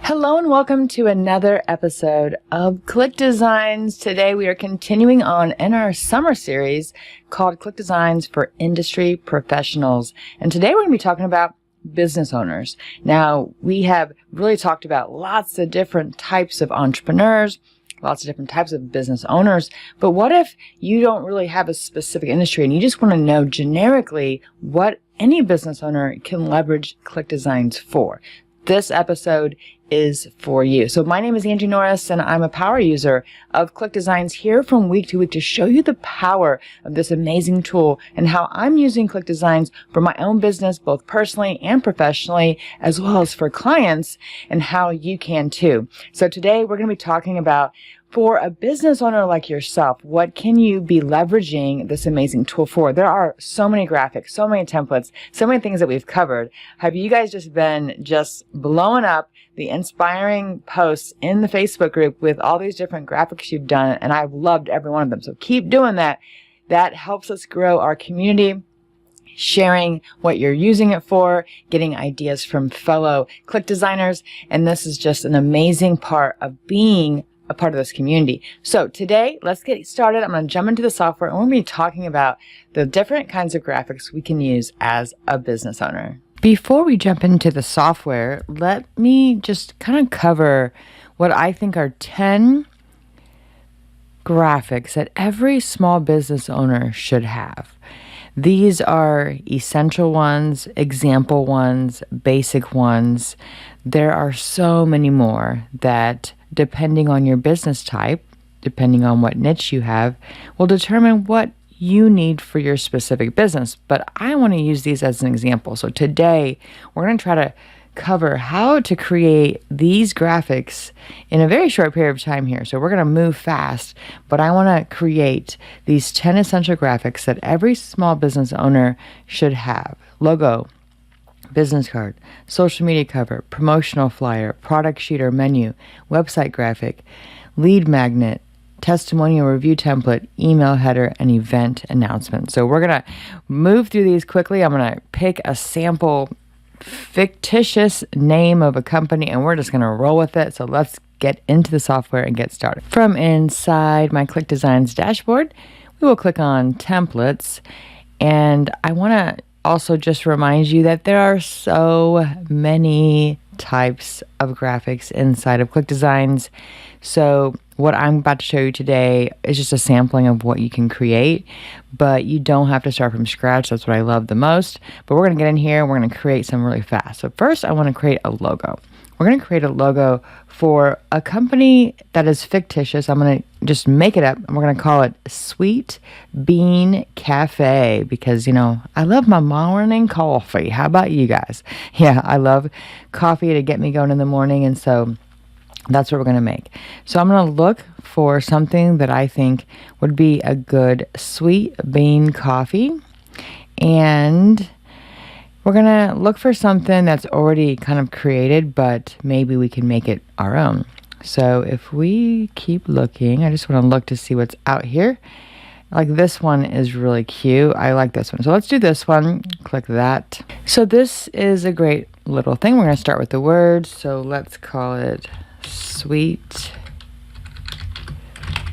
Hello and welcome to another episode of ClickDesigns. Today we are continuing on in our summer series called ClickDesigns for Industry Professionals. And today we're going to be talking about business owners. Now, we have really talked about lots of different types of entrepreneurs, lots of different types of business owners. But what if you don't really have a specific industry and you just want to know generically what any business owner can leverage ClickDesigns for? This episode is for you. So my name is Angie Norris and I'm a power user of ClickDesigns, here from week to week to show you the power of this amazing tool and how I'm using ClickDesigns for my own business, both personally and professionally, as well as for clients, and how you can too. So today we're going to be talking about, for a business owner like yourself, what can you be leveraging this amazing tool for? There are so many graphics, so many templates, so many things that we've covered. Have you guys just been blowing up the inspiring posts in the Facebook group with all these different graphics you've done? And I've loved every one of them. So keep doing that. That helps us grow our community, sharing what you're using it for, getting ideas from fellow Click designers. And this is just an amazing part of being a part of this community. So today, let's get started. I'm going to jump into the software and we're going to be talking about the different kinds of graphics we can use as a business owner. Before we jump into the software, let me just kind of cover what I think are 10 graphics that every small business owner should have. These are essential ones, example ones, basic ones. There are so many more that, depending on your business type, depending on what niche you have, will determine what you need for your specific business. But I want to use these as an example. So today, we're going to try to cover how to create these graphics in a very short period of time here. So we're going to move fast, but I want to create these 10 essential graphics that every small business owner should have. Logo, business card, social media cover, promotional flyer, product sheet or menu, website graphic, lead magnet, testimonial review template, email header, and event announcement. So we're going to move through these quickly. I'm going to pick a sample fictitious name of a company and we're just going to roll with it. So let's get into the software and get started. From inside my ClickDesigns dashboard, we will click on templates, and I want to also just remind you that there are so many types of graphics inside of ClickDesigns. So what I'm about to show you today is just a sampling of what you can create, but you don't have to start from scratch. That's what I love the most. But we're going to get in here and we're going to create some really fast. So first I want to create a logo. We're going to create a logo for a company that is fictitious. I'm going to just make it up and we're going to call it Sweet Bean Cafe because, you know, I love my morning coffee. How about you guys? Yeah, I love coffee to get me going in the morning, and so that's what we're going to make. So I'm going to look for something that I think would be a good sweet bean coffee, and we're going to look for something that's already kind of created, but maybe we can make it our own. So if we keep looking, I just want to look to see what's out here. Like this one is really cute. I like this one. So let's do this one. Click that. So this is a great little thing. We're going to start with the words. So let's call it Sweet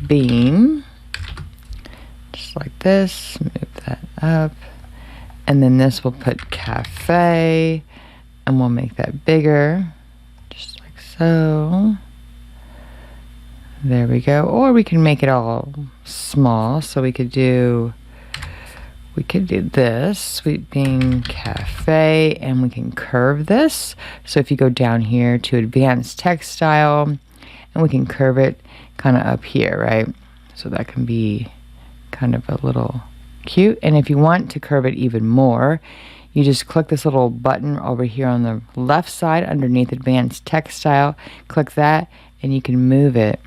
Bean. Just like this. Move that up. And then this will put cafe, and we'll make that bigger, just like so. There we go. Or we can make it all small. So we could do this, Sweet Bean Cafe, and we can curve this. So if you go down here to advanced text style, and we can curve it kind of up here, right? So that can be kind of a little cute. And if you want to curve it even more, you just click this little button over here on the left side underneath advanced text style, click that, and you can move it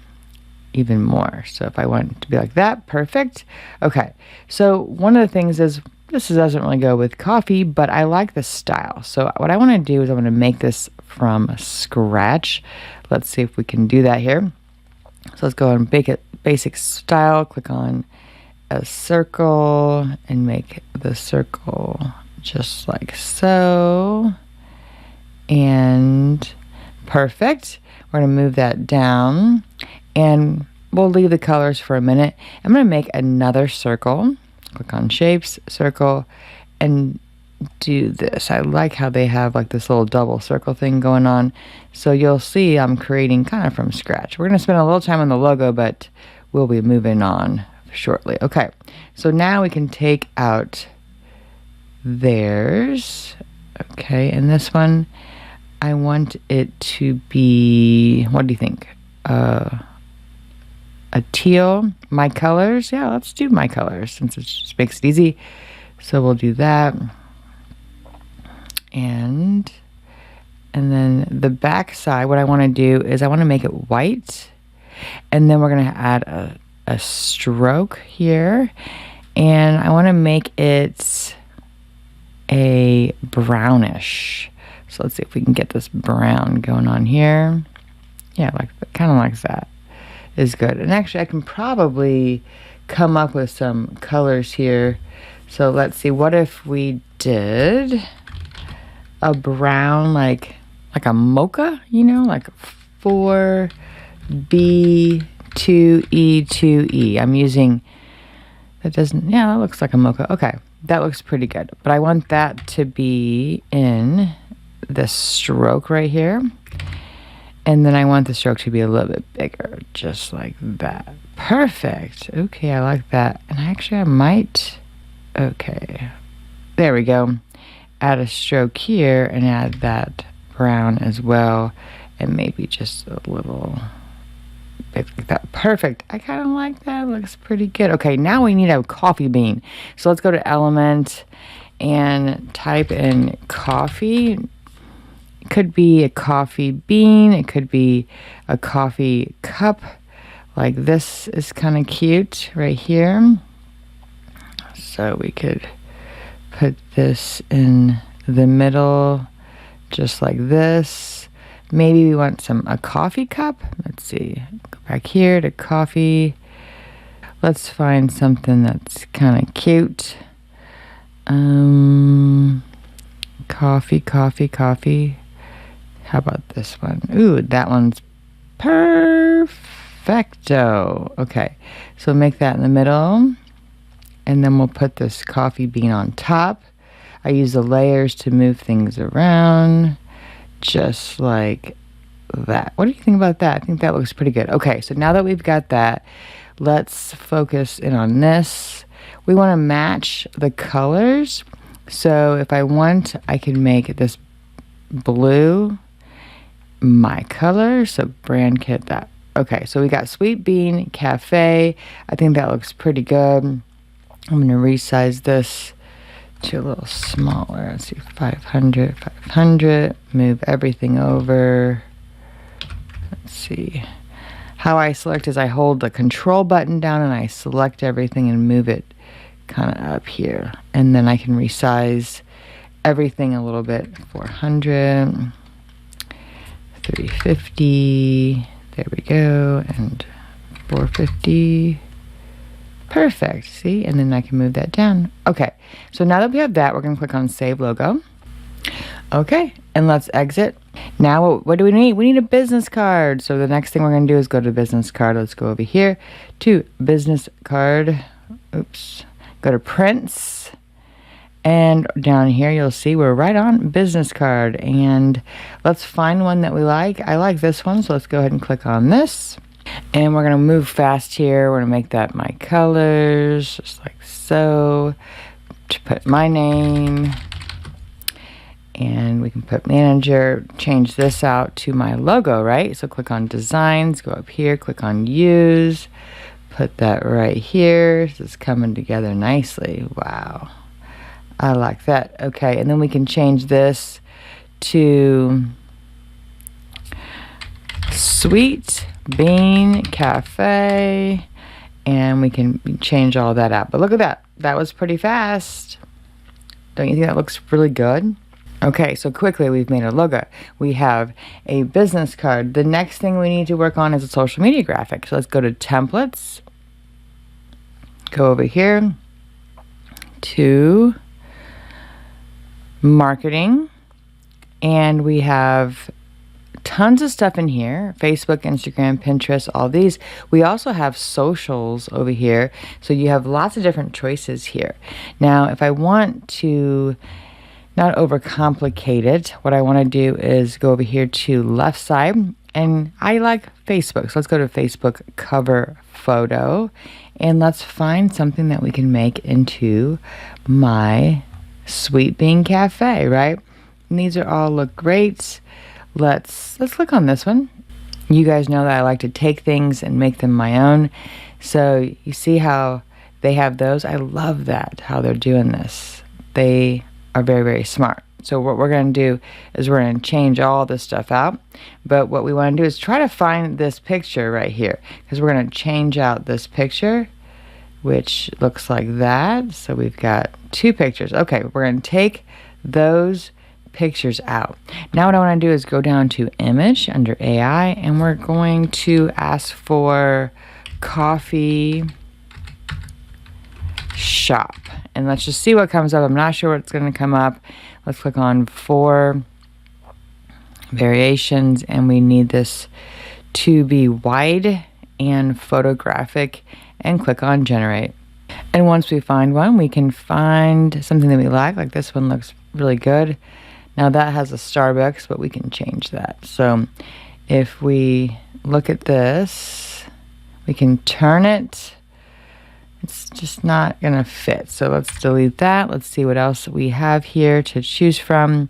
even more. So if I want it to be like that, perfect. Okay, so one of the things is this doesn't really go with coffee, but I like the style. So what I want to do is I want to make this from scratch. Let's see if we can do that here. So let's go and make it basic style, click on a circle and make the circle just like so, and Perfect. We're going to move that down and we'll leave the colors for a minute. I'm going to make another circle. Click on shapes, circle, and do this. I like how they have like this little double circle thing going on. So you'll see I'm creating kind of from scratch. We're going to spend a little time on the logo, but we'll be moving on shortly. Okay, so now we can take out theirs. Okay, and this one, I want it to be, what do you think? A teal. My colors. Yeah, let's do my colors since it just makes it easy. So we'll do that. And then the back side, what I want to do is I want to make it white. And then we're going to add a stroke here. And I want to make it a brownish. So let's see if we can get this brown going on here. Yeah, like kind of like that is good. And actually I can probably come up with some colors here. So let's see, what if we did a brown like a mocha, you know, like 4B 2E 2E. I'm using, that doesn't, yeah, that looks like a mocha. Okay, that looks pretty good. But I want that to be in this stroke right here. And then I want the stroke to be a little bit bigger, just like that. Perfect. Okay, I like that. And actually I might, okay, there we go. Add a stroke here and add that brown as well. And maybe just a little bit like that. Perfect. I kind of like that. It looks pretty good. Okay, now we need a coffee bean. So let's go to Element and type in coffee. It could be a coffee bean. It could be a coffee cup. Like this is kind of cute right here. So we could put this in the middle just like this. Maybe we want a coffee cup. Let's see. Go back here to coffee. Let's find something that's kind of cute. Coffee. How about this one? Ooh, that one's perfecto. Okay, so make that in the middle. And then we'll put this coffee bean on top. I use the layers to move things around. Just like that. What do you think about that? I think that looks pretty good. Okay, so now that we've got that, let's focus in on this. We want to match the colors. So if I want, I can make this blue my color. So brand kit that. Okay, so we got Sweet Bean Cafe. I think that looks pretty good. I'm going to resize this to a little smaller. Let's see, 500. Move everything over. Let's see. How I select is I hold the control button down and I select everything and move it kind of up here. And then I can resize everything a little bit. 400, 350. There we go. And 450. Perfect, see? And then I can move that down. Okay, so now that we have that, we're gonna click on Save Logo. Okay, and let's exit. Now, what do we need? We need a business card. So the next thing we're gonna do is go to business card. Let's go over here to business card. Oops, go to prints. And down here, you'll see we're right on business card. And let's find one that we like. I like this one, so let's go ahead and click on this. And we're going to move fast here. We're going to make that my colors, just like so. To put my name. And we can put manager. Change this out to my logo, right? So click on designs, go up here, click on use. Put that right here. So it's coming together nicely. Wow. I like that. Okay, and then we can change this to Sweet Bean Cafe, and we can change all that out. But look at that. That was pretty fast. Don't you think that looks really good? Okay, so quickly we've made a logo. We have a business card. The next thing we need to work on is a social media graphic. So let's go to templates. Go over here to marketing, and we have tons of stuff in here. Facebook, Instagram, Pinterest, all these. We also have socials over here. So you have lots of different choices here. Now, if I want to not overcomplicate it, what I want to do is go over here to left side, and I like Facebook. So let's go to Facebook cover photo, and let's find something that we can make into my Sweet Bean Cafe, right? And these are all look great. Let's click on this one. You guys know that I like to take things and make them my own. So you see how they have those? I love that, how they're doing this. They are very, very smart. So what we're going to do is we're going to change all this stuff out. But what we want to do is try to find this picture right here, because we're going to change out this picture, which looks like that. So we've got two pictures. Okay, we're going to take those pictures out. Now what I want to do is go down to image under AI, and we're going to ask for coffee shop, and let's just see what comes up. I'm not sure what's going to come up. Let's click on 4 variations, and we need this to be wide and photographic, and click on generate. And once we find one, we can find something that we like this one looks really good. Now that has a Starbucks, but we can change that. So if we look at this, we can turn it. It's just not gonna fit. So let's delete that. Let's see what else we have here to choose from.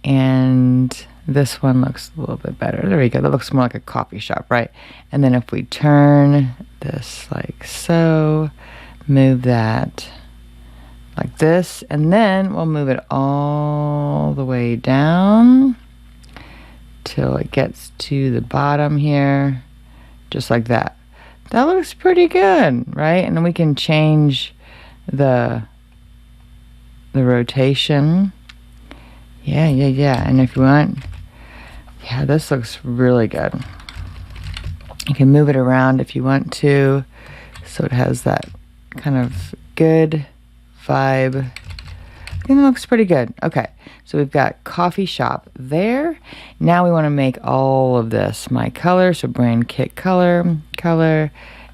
And this one looks a little bit better. There we go. That looks more like a coffee shop, right? And then if we turn this like so, move that like this, and then we'll move it all the way down till it gets to the bottom here, just like that. That looks pretty good, right? And then we can change the rotation. Yeah. And if you want, yeah, this looks really good. You can move it around if you want to, so it has that kind of good vibe. I think it looks pretty good. Okay, so we've got coffee shop there. Now we want to make all of this my color. So brand kit color,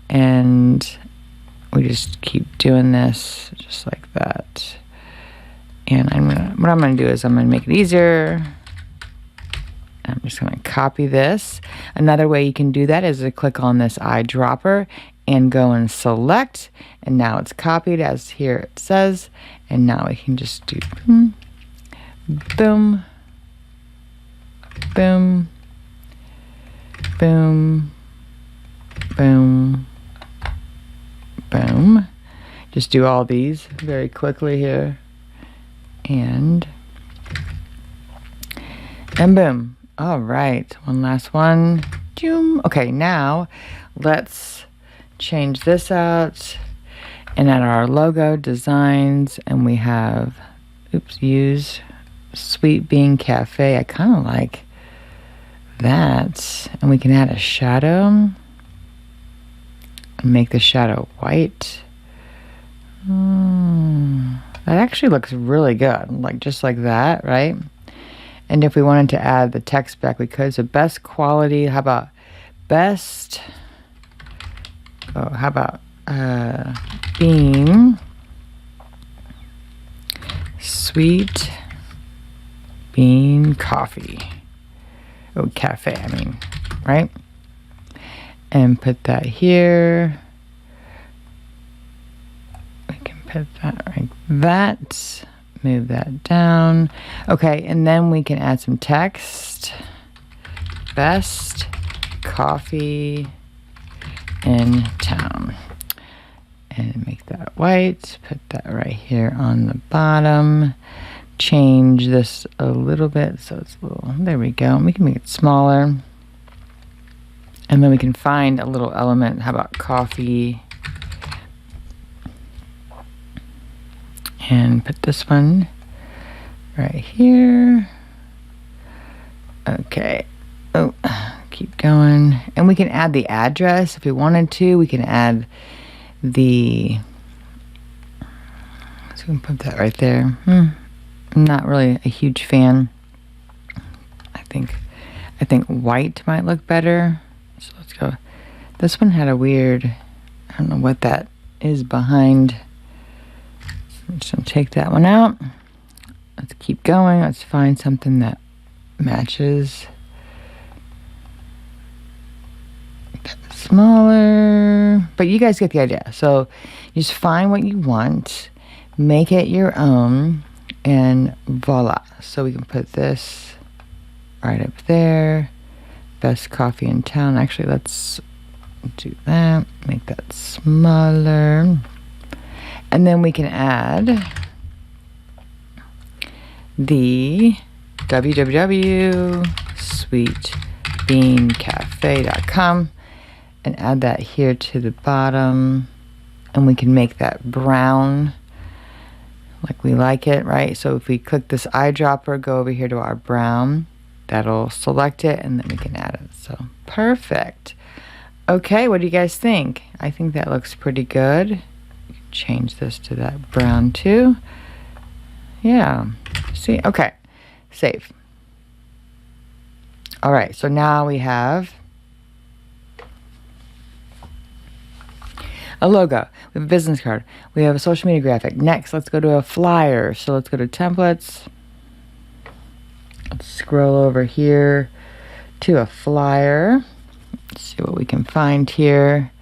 and we just keep doing this just like that. And what I'm gonna do is I'm gonna make it easier. I'm just gonna copy this. Another way you can do that is to click on this eyedropper and go and select, and now it's copied as here it says, and now we can just do boom, boom, boom, boom, boom, boom. Just do all these very quickly here, and boom. All right, one last one. Okay, now let's change this out and add our logo designs, and we have use Sweet Bean Cafe. I kind of like that, and we can add a shadow and make the shadow white. That actually looks really good, like just like that, right? And if we wanted to add the text back, we could. So best quality, how about best, how about bean, sweet bean coffee. Oh, cafe, I mean, right? And put that here. We can put that like that. Move that down. Okay, and then we can add some text. Best coffee in town. And make that white. Put that right here on the bottom. Change this a little bit so it's a little, there we go. We can make it smaller. And then we can find a little element. How about coffee? And put this one right here. Okay. Oh, keep going. And we can add the address if we wanted to. We can add the, so we can put that right there. I'm not really a huge fan. I I think white might look better. So let's go. This one had a weird, I don't know what that is behind. I'm just gonna take that one out. Let's keep going. Let's find something that matches. Smaller, but you guys get the idea. So you just find what you want, make it your own, and voila. So we can put this right up there. Best coffee in town. Actually, let's do that. Make that smaller. And then we can add the www.sweetbeancafe.com and add that here to the bottom. And we can make that brown like we like it, right? So if we click this eyedropper, go over here to our brown, that'll select it, and then we can add it. So perfect. Okay, what do you guys think? I think that looks pretty good. Change this to that brown too. Yeah, see, okay, save. All right, so now we have a logo, we have a business card, we have a social media graphic. Next, let's go to a flyer. So let's go to templates. Let's scroll over here to a flyer. Let's see what we can find here.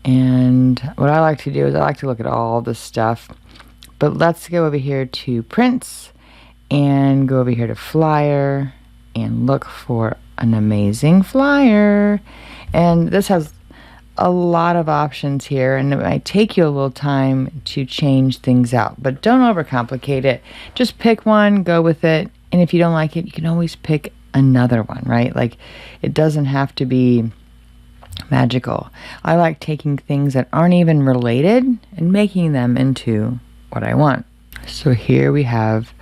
And what I like to do is I like to look at all this stuff. But let's go over here to prints and go over here to flyer and look for an amazing flyer. And this has a lot of options here, and it might take you a little time to change things out, but don't overcomplicate it. Just pick one, go with it, and if you don't like it, you can always pick another one, right? Like, it doesn't have to be magical. I like taking things that aren't even related and making them into what I want. So here we have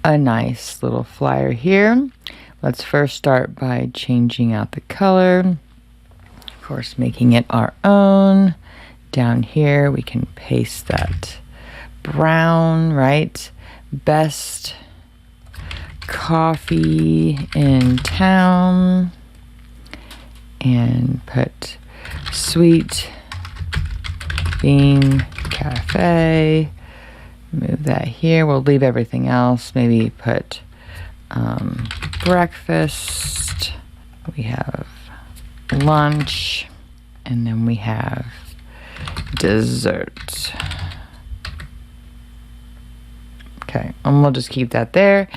a nice little flyer here. Let's first start by changing out the color. Of course, making it our own. Down here, we can paste that brown, right? Best coffee in town. And put Sweet Bean Cafe. Move that here. We'll leave everything else. Maybe put breakfast. We have lunch, and then we have dessert. Okay, and we'll just keep that there,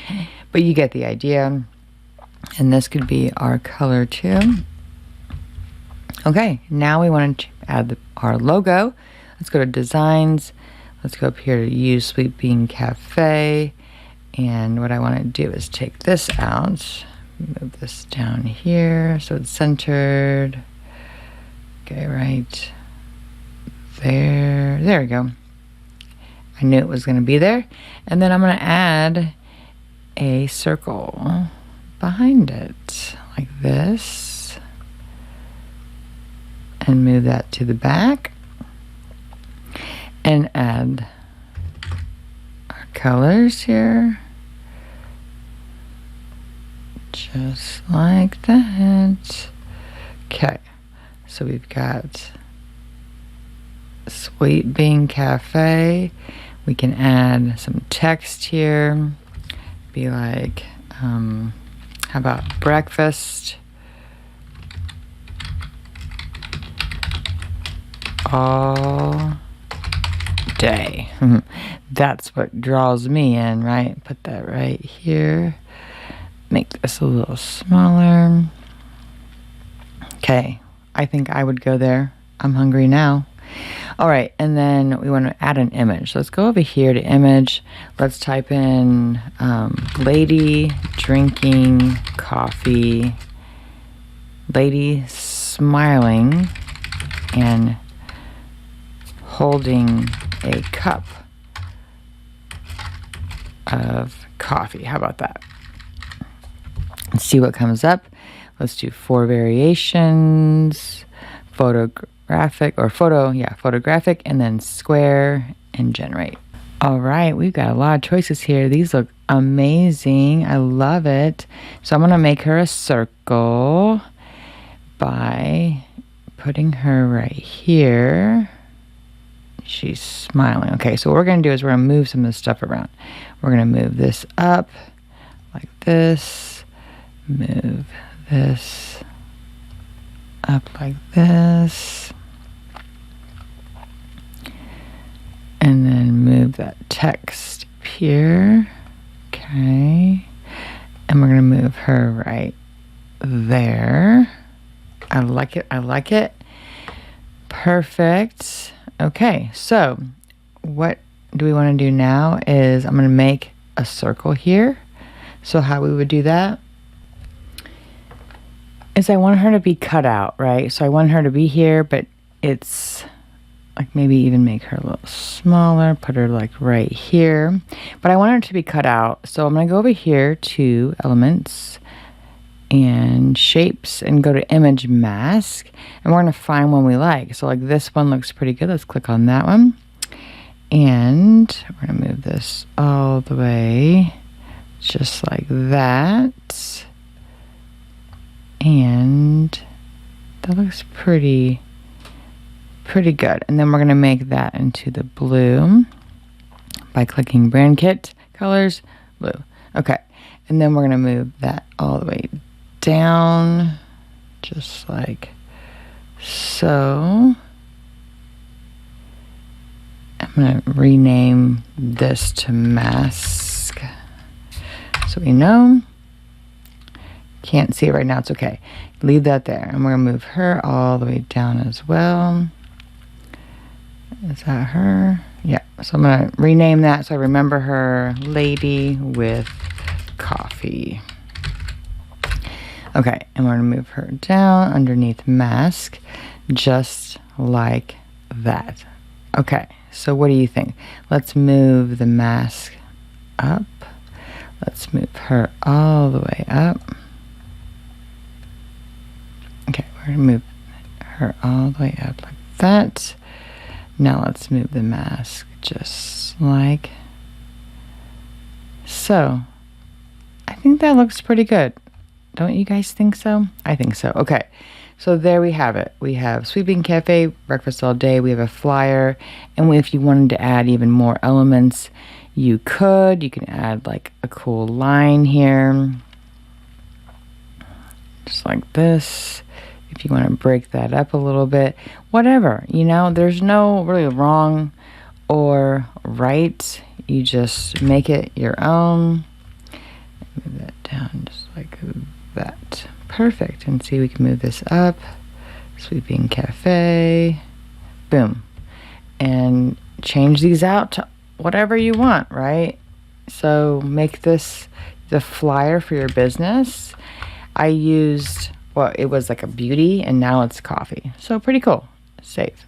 but you get the idea. And this could be our color too. Okay, now we want to add our logo. Let's go to designs. Let's go up here to use Sweet Bean Cafe. And what I want to do is take this out. Move this down here so it's centered. Okay, right there. There we go. I knew it was going to be there. And then I'm going to add a circle behind it like this. And move that to the back. And add our colors here. Just like that. Okay, so we've got Sweet Bean Cafe. We can add some text here. Be like, how about breakfast all day? That's what draws me in, right? Put that right here. Make this a little smaller. Okay, I think I would go there. I'm hungry now. All right, and then we want to add an image. Let's go over here to image. Let's type in lady drinking coffee, lady smiling and holding a cup of coffee. How about that? Let's see what comes up. Let's do 4 variations, photographic, and then square and generate. All right, we've got a lot of choices here. These look amazing. I love it. So I'm going to make her a circle by putting her right here. She's smiling. Okay, so what we're going to do is we're going to move some of this stuff around. We're going to move this up like this. Move this up like this. And then move that text up here. Okay. And we're going to move her right there. I like it. I like it. Perfect. Okay. So what do we want to do now is I'm going to make a circle here. So how we would do that is I want her to be cut out, right? So I want her to be here, but it's like maybe even make her a little smaller, put her like right here. But I want her to be cut out. So I'm going to go over here to Elements and Shapes and go to Image Mask. And we're going to find one we like. So like this one looks pretty good. Let's click on that one. And we're going to move this all the way just like that. And that looks pretty good. And then we're going to make that into the blue by clicking Brand Kit, Colors, Blue. Okay. And then we're going to move that all the way down, just like so. I'm going to rename this to Mask so we know. Can't see it right now. It's okay. Leave that there. And we're going to move her all the way down as well. Is that her? Yeah. So I'm going to rename that so I remember her. Lady with Coffee. Okay. And we're going to move her down underneath Mask just like that. Okay. So what do you think? Let's move the mask up. Let's move her all the way up. Okay. We're going to move her all the way up like that. Now let's move the mask just like so. I think that looks pretty good. Don't you guys think so? I think so. Okay. So there we have it. We have Sweeping Cafe, Breakfast All Day. We have a flyer. And if you wanted to add even more elements, you could. You can add like a cool line here. Just like this. If you want to break that up a little bit, whatever, you know, there's no really wrong or right. You just make it your own. Move that down just like that. Perfect. And see, we can move this up. Sweeping Cafe. Boom. And change these out to whatever you want, right? So make this the flyer for your business. I used, well, it was like a beauty and now it's coffee. So pretty cool. Save.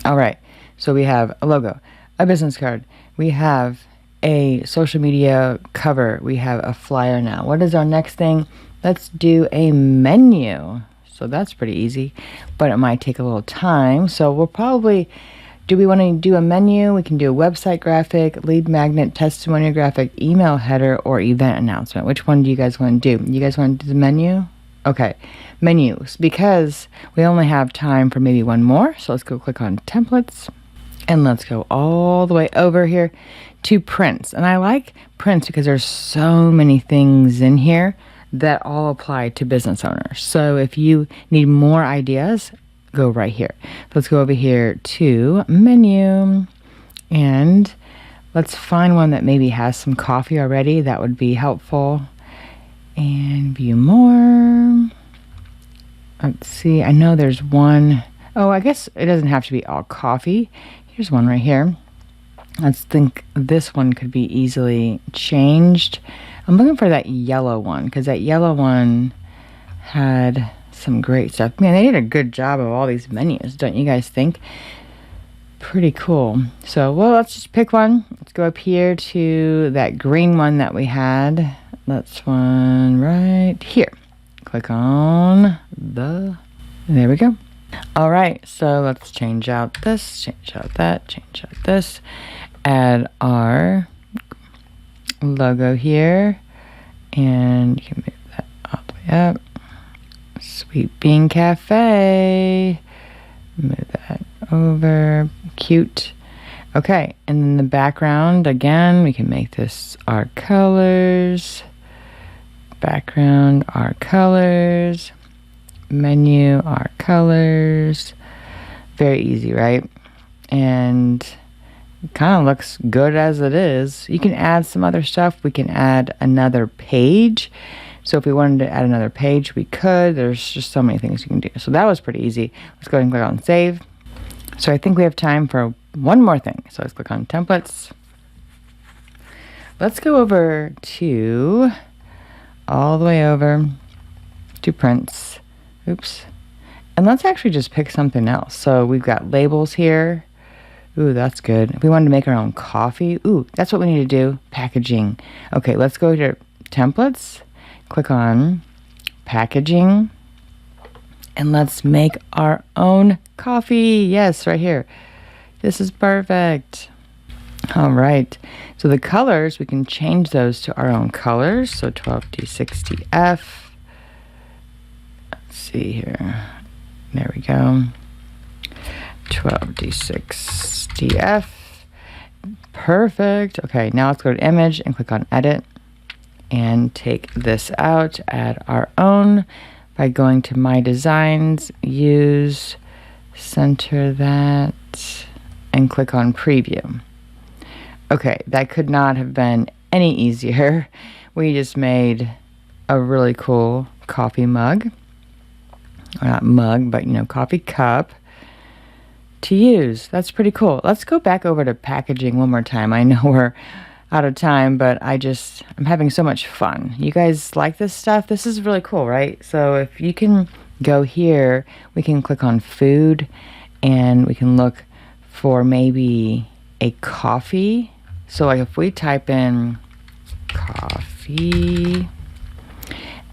All right. So we have a logo, a business card. We have a social media cover. We have a flyer now. What is our next thing? Let's do a menu. So that's pretty easy, but it might take a little time. So we'll probably, do we want to do a menu? We can do a website graphic, lead magnet, testimonial graphic, email header, or event announcement. Which one do you guys want to do? You guys want to do the menu? Okay, menus, because we only have time for maybe one more. So let's go click on templates and let's go all the way over here to prints. And I like prints because there's so many things in here that all apply to business owners. So if you need more ideas, go right here. Let's go over here to menu and let's find one that maybe has some coffee already. That would be helpful. And view more. Let's see. I know there's one. Oh, I guess it doesn't have to be all coffee. Here's one right here. Let's think this one could be easily changed. I'm looking for that yellow one because that yellow one had some great stuff. Man, they did a good job of all these menus, don't you guys think? Pretty cool. So, well, let's just pick one. Let's go up here to that green one that we had. That's one right here. Click on the, there we go. All right, so let's change out this, change out that, change out this. Add our logo here. And you can move that all the way up. Sweet Bean Cafe. Move that over. Cute. Okay, and then the background, again, we can make this our colors. Background, our colors. Menu, our colors. Very easy, right? And it kind of looks good as it is. You can add some other stuff. We can add another page. So if we wanted to add another page, we could. There's just so many things you can do. So that was pretty easy. Let's go ahead and click on save. So I think we have time for one more thing. So let's click on templates. Let's go over to, all the way over to prints. Oops. And let's actually just pick something else. So we've got labels here. Ooh, that's good. If we wanted to make our own coffee, ooh, that's what we need to do. Packaging. Okay, let's go to templates. Click on packaging. And let's make our own coffee. Yes, right here. This is perfect. All right. So the colors, we can change those to our own colors. So 12D60F. Let's see here. There we go. 12D60F. Perfect. Okay, now let's go to image and click on edit. And take this out. Add our own. By going to My Designs, use, center that, and click on Preview. Okay, that could not have been any easier. We just made a really cool coffee mug. Or not mug, but coffee cup to use. That's pretty cool. Let's go back over to packaging one more time. I know we're out of time, but I'm having so much fun. You guys like this stuff? This is really cool, right? So if you can go here, we can click on food and we can look for maybe a coffee. So like if we type in coffee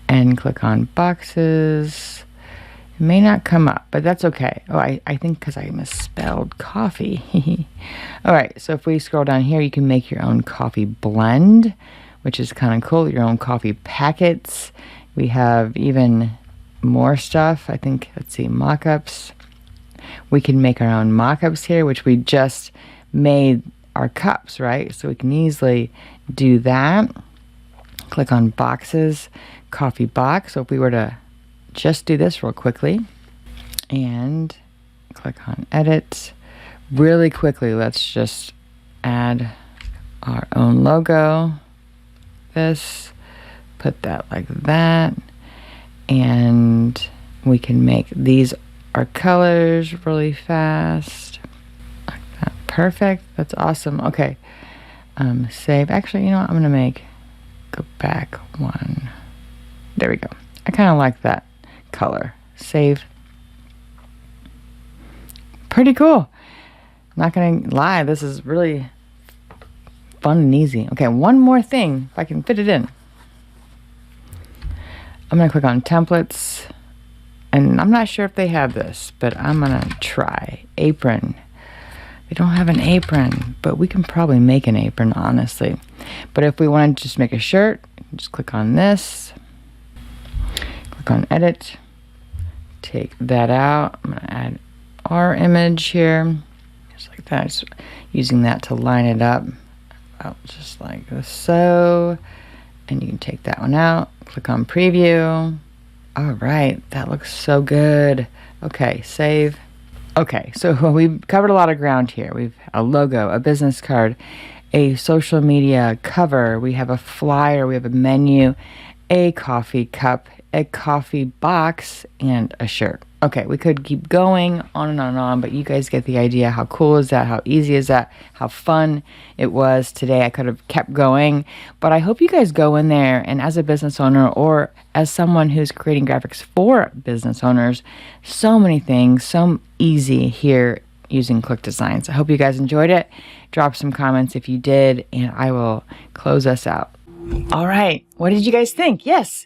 and click on boxes, it may not come up, but that's okay. Oh, I think because I misspelled coffee. All right, so if we scroll down here, you can make your own coffee blend, which is kind of cool. Your own coffee packets. We have even more stuff. I think, let's see, mock-ups. We can make our own mock-ups here, which we just made our cups, right? So we can easily do that. Click on boxes, coffee box. So if we were to just do this real quickly and click on edit really quickly, let's just add our own logo, this, put that like that, and we can make these our colors really fast like that. Perfect. That's awesome. Okay, save. Actually, you know what, I'm gonna go back one. There we go. I kind of like that color. Save. Pretty cool. Not gonna lie, this is really fun and easy. Okay, one more thing, if I can fit it in. I'm gonna click on templates, and I'm not sure if they have this, but I'm gonna try apron. They don't have an apron, but we can probably make an apron, honestly. But if we want to just make a shirt, just click on this. Click on edit, take that out. I'm going to add our image here, just like that. Just using that to line it up, just like so. And you can take that one out, click on preview. All right, that looks so good. Okay, save. Okay, so we've covered a lot of ground here. We've a logo, a business card, a social media cover. We have a flyer, we have a menu, a coffee cup, a coffee box, and a shirt. Okay, we could keep going on and on and on, but you guys get the idea. How cool is that? How easy is that? How fun it was today. I could have kept going, but I hope you guys go in there and as a business owner or as someone who's creating graphics for business owners, so many things, so easy here using ClickDesigns. I hope you guys enjoyed it. Drop some comments if you did, and I will close us out. All right, what did you guys think? Yes,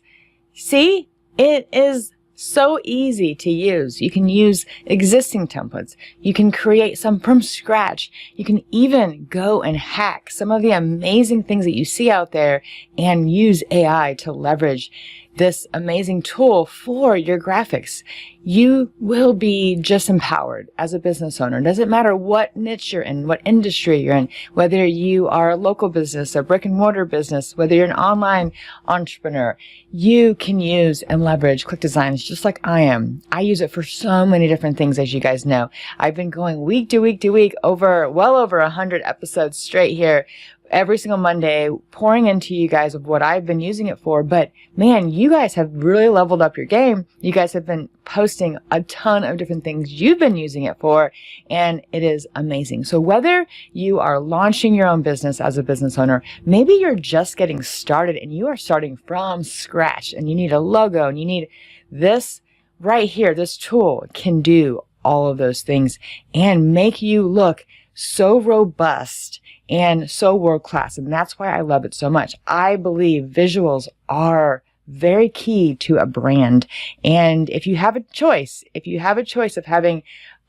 see, it is So easy to use. You can use existing templates. You can create some from scratch. You can even go and hack some of the amazing things that you see out there and use AI to leverage this amazing tool for your graphics. You will be just empowered as a business owner. It doesn't matter what niche you're in, what industry you're in, whether you are a local business, a brick and mortar business, whether you're an online entrepreneur, you can use and leverage ClickDesigns just like I am. I use it for so many different things, as you guys know. I've been going week to week to week well over 100 episodes straight here, every single Monday, pouring into you guys of what I've been using it for. But man, you guys have really leveled up your game. You guys have been posting a ton of different things you've been using it for, and it is amazing. So whether you are launching your own business as a business owner, maybe you're just getting started and you are starting from scratch and you need a logo and you need this right here, this tool can do all of those things and make you look so robust and so world-class. And that's why I love it so much. I believe visuals are very key to a brand. And if you have a choice of having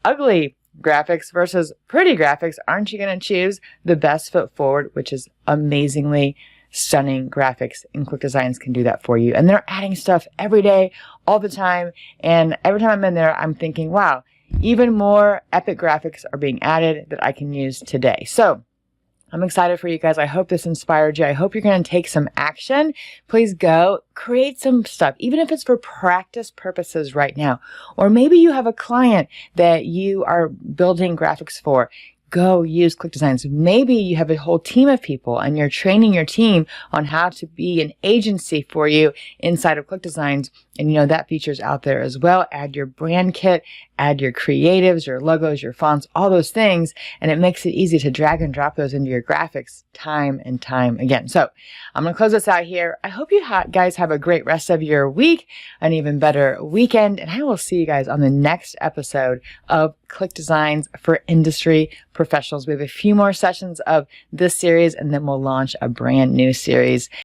ugly graphics versus pretty graphics, aren't you going to choose the best foot forward, which is amazingly stunning graphics? And ClickDesigns can do that for you. And they're adding stuff every day, all the time. And every time I'm in there, I'm thinking, wow, even more epic graphics are being added that I can use today. So I'm excited for you guys. I hope this inspired you. I hope you're going to take some action. Please go create some stuff, even if it's for practice purposes right now. Or maybe you have a client that you are building graphics for. Go use ClickDesigns. Maybe you have a whole team of people and you're training your team on how to be an agency for you inside of ClickDesigns. And you know that feature's out there as well. Add your brand kit, add your creatives, your logos, your fonts, all those things. And it makes it easy to drag and drop those into your graphics time and time again. So I'm going to close this out here. I hope you guys have a great rest of your week, an even better weekend. And I will see you guys on the next episode of ClickDesigns for industry professionals. We have a few more sessions of this series and then we'll launch a brand new series.